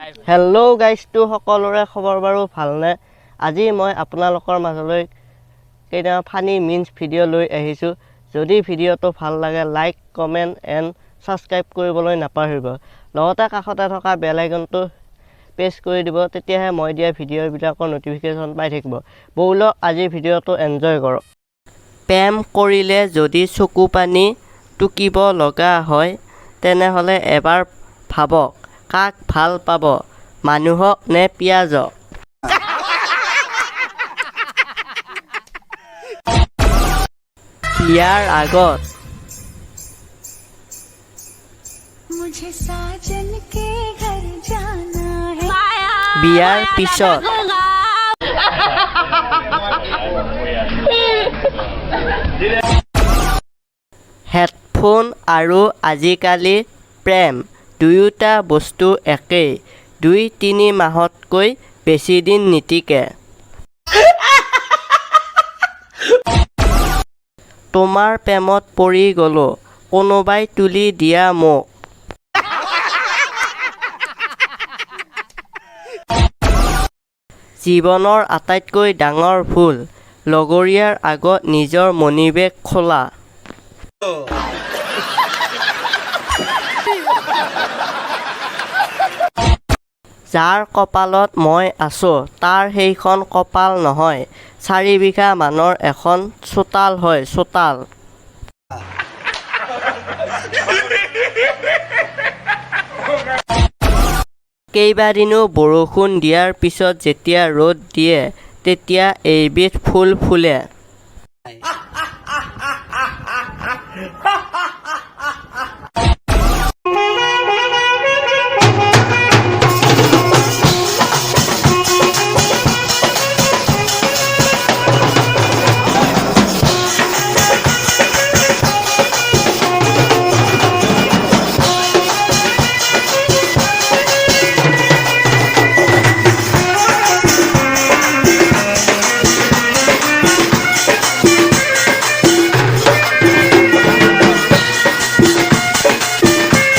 Hello' গাইজটো সকলোৰে খবৰ বাৰু ভালনে? আজি মই আপোনালোকৰ মাজলৈ কেইটামান ফানি মিন্স ভিডিঅ' লৈ আহিছোঁ। যদি ভিডিঅ'টো ভাল লাগে লাইক কমেণ্ট এণ্ড ছাবস্ক্ৰাইব কৰিবলৈ নাপাহৰিব। লগতে কাষতে থকা বেল আইকনটো প্ৰেছ কৰি দিব, তেতিয়াহে মই দিয়া ভিডিঅ'বিলাকৰ ন'টিফিকেশ্যন পাই থাকিব। ব'লক আজি ভিডিঅ'টো এনজয় কৰক। প্ৰেম কৰিলে যদি চকু পানী টুকিব লগা হয়, তেনেহ'লে এবাৰ ভাবক কাক ভাল পাব, মানুহক নে পিঁয়াজক? বিয়াৰ আগত বিয়াৰ পিছত হেডফোন আৰু আজিকালি প্ৰেম দুয়োটা বস্তু একেই, 2-3 মাহতকৈ বেছি দিন নিটিকে। তোমাৰ প্ৰেমত পৰি গ'লো, কোনোবাই তুলি দিয়া মোক। জীৱনৰ আটাইতকৈ ডাঙৰ ভুল, লগৰীয়াৰ আগত নিজৰ মণিবেগ খোলা। যাৰ কপালত মই আছোঁ, তাৰ সেইখন কপাল নহয়, 4 বিঘা মানৰ এখন চোতাল হয়, চোতাল। কেইবাদিনো বৰষুণ দিয়াৰ পিছত যেতিয়া ৰ'দ দিয়ে, তেতিয়া এইবিধ ফুল ফুলে।